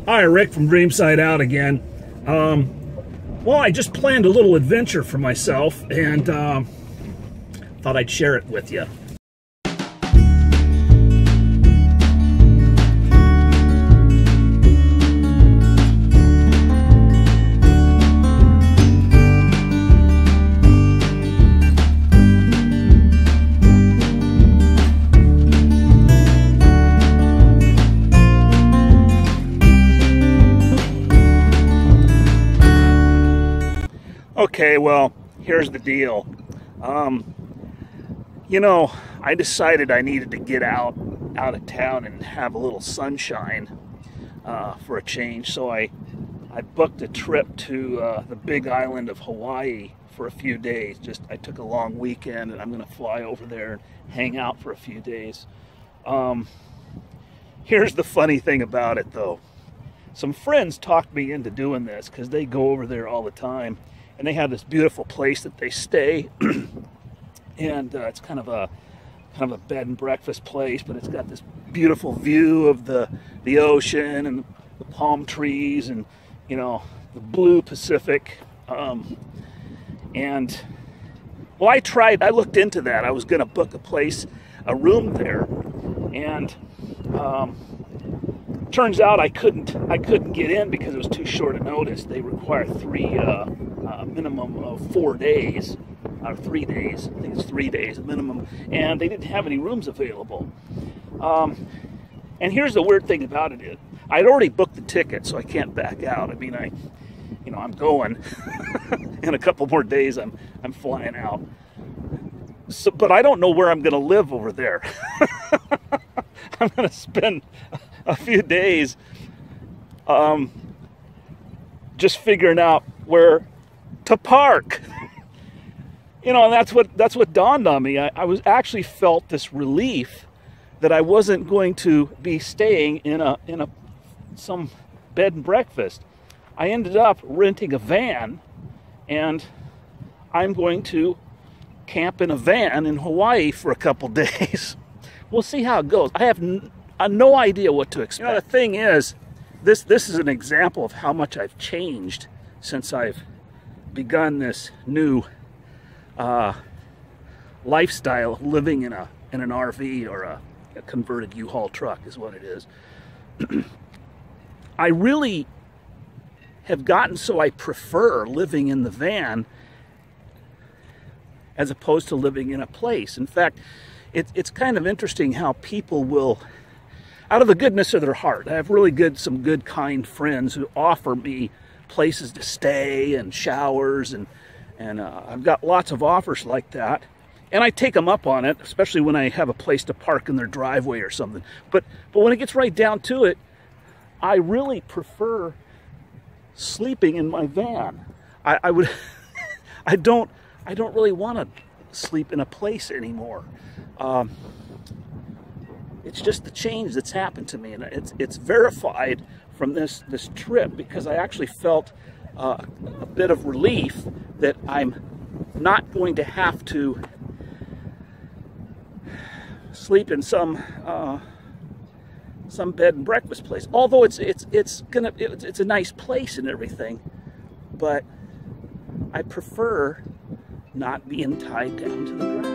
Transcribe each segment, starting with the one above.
Hi, Rick from DreamSideOut again. Well, I just planned a little adventure for myself and thought I'd share it with you. Okay, well, here's the deal. You know, I decided I needed to get out of town and have a little sunshine for a change. So I booked a trip to the big island of Hawaii for a few days. I took a long weekend and I'm going to fly over there and hang out for a few days. Here's the funny thing about it, though. Some friends talked me into doing this because they go over there all the time. And they have this beautiful place that they stay, and it's kind of a bed and breakfast place, but it's got this beautiful view of the ocean and the palm trees and, you know, the blue Pacific. And well, I looked into that. I was going to book a room there, and turns out I couldn't get in because it was too short a notice. They require minimum of 4 days, or 3 days. I think it's 3 days minimum, and they didn't have any rooms available. And here's the weird thing about it: I'd already booked the ticket, so I can't back out. I mean, I'm going. In a couple more days, I'm flying out. So, but I don't know where I'm going to live over there. I'm going to spend a few days just figuring out where to park. You know, and that's what dawned on me. I was actually felt this relief that I wasn't going to be staying in some bed and breakfast. I ended up renting a van, and I'm going to camp in a van in Hawaii for a couple days. We'll see how it goes. I have no idea what to expect. You know, the thing is, this is an example of how much I've changed since I've begun this new lifestyle of living in an RV or a converted U-Haul truck is what it is. I really have gotten so I prefer living in the van as opposed to living in a place. In fact, it's kind of interesting how people will, out of the goodness of their heart, I have some good, kind friends who offer me places to stay and showers, and I've got lots of offers like that, and I take them up on it, especially when I have a place to park in their driveway or something. But when it gets right down to it, I really prefer sleeping in my van. I don't really want to sleep in a place anymore. It's just the change that's happened to me, and it's verified from this trip, because I actually felt a bit of relief that I'm not going to have to sleep in some bed and breakfast place. Although it's a nice place and everything, but I prefer not being tied down to the ground.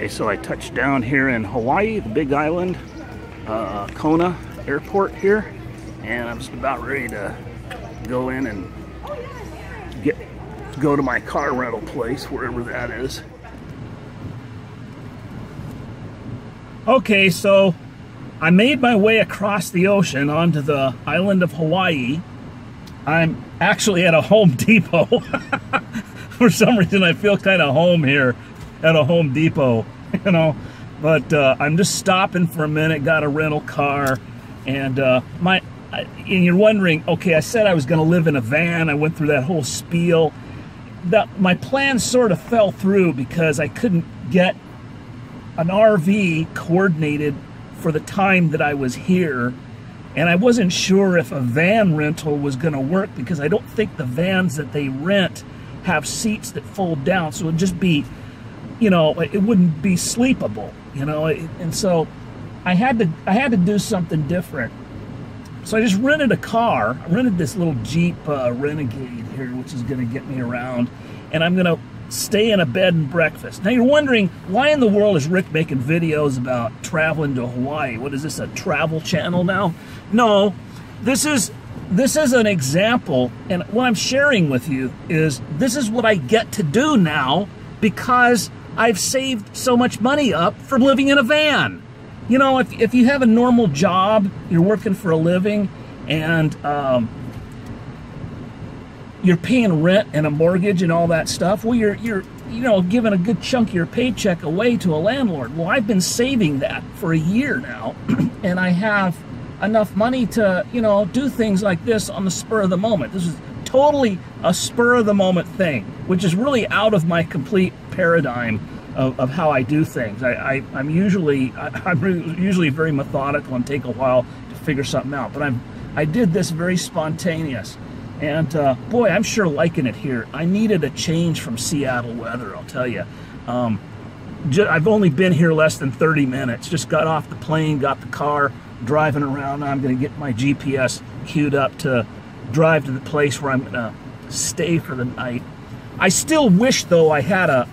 So I touched down here in Hawaii, the big island, Kona airport here, and I'm just about ready to go in and go to my car rental place, wherever that is. Okay, so I made my way across the ocean onto the island of Hawaii. I'm actually at a Home Depot. For some reason I feel kind of home here at a Home Depot. You know, but I'm just stopping for a minute, got a rental car, and and you're wondering, okay, I said I was going to live in a van. I went through that whole spiel. My plan sort of fell through because I couldn't get an RV coordinated for the time that I was here, And I wasn't sure if a van rental was going to work because I don't think the vans that they rent have seats that fold down. So it would just be, you know, it wouldn't be sleepable, you know. And so I had to do something different. So I just rented a car. I rented this little Jeep Renegade here, which is going to get me around. And I'm going to stay in a bed and breakfast. Now you're wondering, why in the world is Rick making videos about traveling to Hawaii? What is this, a travel channel now? No, this is an example, and what I'm sharing with you is this is what I get to do now because I've saved so much money up from living in a van. You know, if you have a normal job, you're working for a living, and you're paying rent and a mortgage and all that stuff, well, you're you know, giving a good chunk of your paycheck away to a landlord. Well, I've been saving that for a year now, and I have enough money to, you know, do things like this on the spur of the moment. This is totally a spur of the moment thing, which is really out of my complete paradigm of how I do things. I'm usually very methodical and take a while to figure something out, but I did this very spontaneous. And boy, I'm sure liking it here. I needed a change from Seattle weather, I'll tell you. I've only been here less than 30 minutes. Just got off the plane, got the car, driving around. Now I'm going to get my GPS queued up to drive to the place where I'm going to stay for the night. I still wish, though, I had an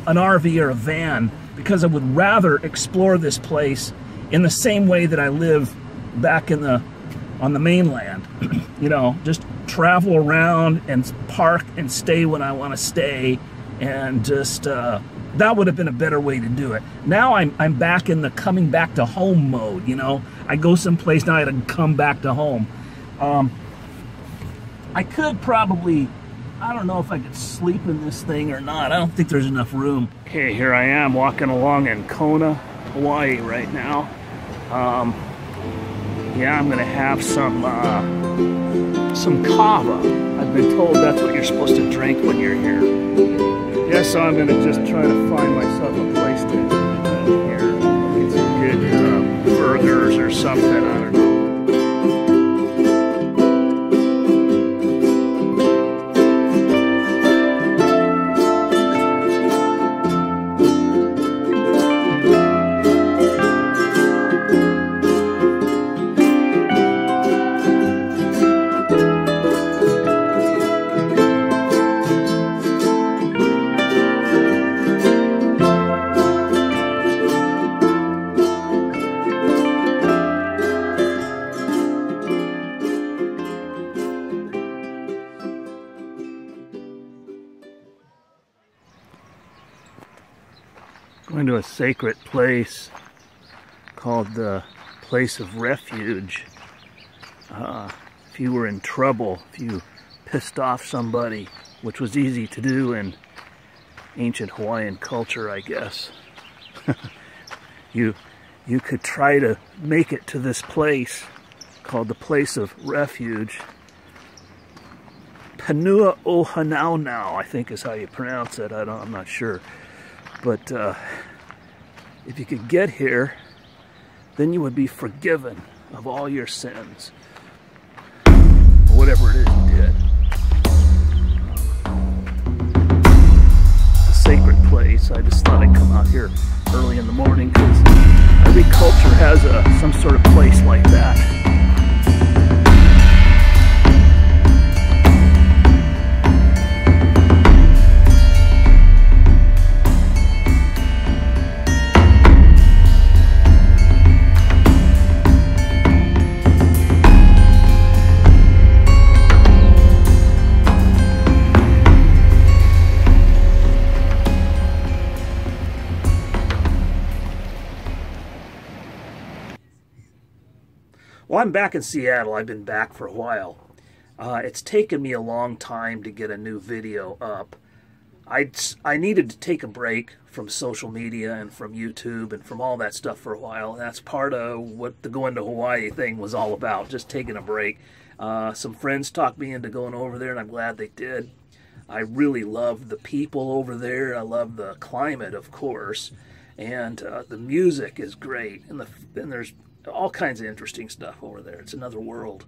RV or a van, because I would rather explore this place in the same way that I live back on the mainland. You know, just travel around and park and stay when I want to stay, and just that would have been a better way to do it. Now I'm back in the coming back to home mode. You know, I go someplace now, I had to come back to home. I could probably, I don't know if I could sleep in this thing or not. I don't think there's enough room. Okay, here I am walking along in Kona, Hawaii right now. Yeah, I'm gonna have some kava. I've been told that's what you're supposed to drink when you're here. Yeah, so I'm gonna just try to find myself a place to eat here. Get some good burgers or something, I don't know. Going to a sacred place called the Place of Refuge. If you were in trouble, if you pissed off somebody, which was easy to do in ancient Hawaiian culture, I guess, you could try to make it to this place called the Place of Refuge. Panua o Hanaunau, I think is how you pronounce it. I'm not sure. But if you could get here, then you would be forgiven of all your sins. Or whatever it is you did. It's a sacred place. I just thought I'd come out here early in the morning because every culture has some sort of place like that. Well, I'm back in Seattle. I've been back for a while. It's taken me a long time to get a new video up. I needed to take a break from social media and from YouTube and from all that stuff for a while. And that's part of what the going to Hawaii thing was all about, just taking a break. Some friends talked me into going over there, and I'm glad they did. I really love the people over there. I love the climate, of course. And the music is great. And there's all kinds of interesting stuff over there. It's another world.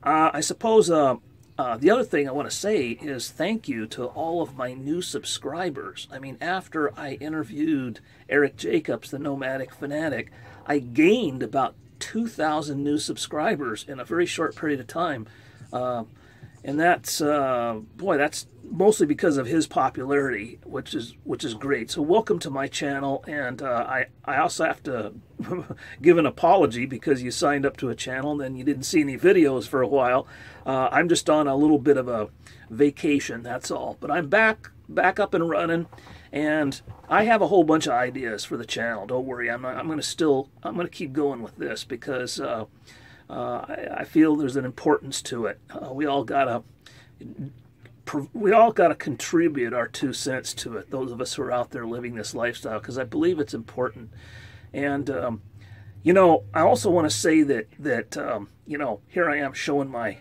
I suppose the other thing I want to say is thank you to all of my new subscribers. I mean, after I interviewed Eric Jacobs, the Nomadic Fanatic, I gained about 2,000 new subscribers in a very short period of time. And that's, boy, that's mostly because of his popularity, which is great. So welcome to my channel, and I also have to give an apology because you signed up to a channel and then you didn't see any videos for a while. I'm just on a little bit of a vacation, that's all. But I'm back up and running, and I have a whole bunch of ideas for the channel. Don't worry, I'm going to keep going with this because I feel there's an importance to it. We all gotta contribute our 2 cents to it. Those of us who are out there living this lifestyle, because I believe it's important. And you know, I also want to say that you know, here I am showing my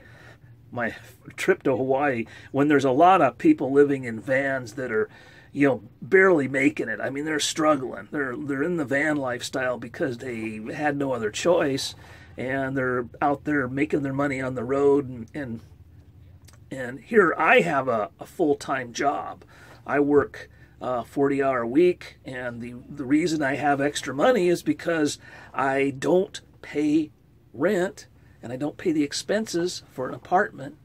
trip to Hawaii when there's a lot of people living in vans that are, you know, barely making it. I mean, they're struggling. They're in the van lifestyle because they had no other choice. And they're out there making their money on the road, and here I have a full-time job. I work 40-hour week, and the reason I have extra money is because I don't pay rent and I don't pay the expenses for an apartment,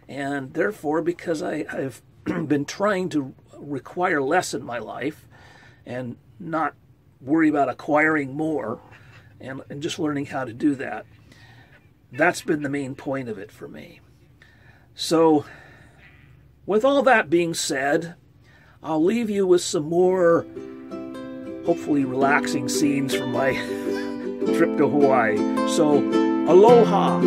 and therefore because I've been trying to require less in my life and not worry about acquiring more. And just learning how to do that. That's been the main point of it for me. So, with all that being said, I'll leave you with some more, hopefully relaxing scenes from my trip to Hawaii. So, aloha!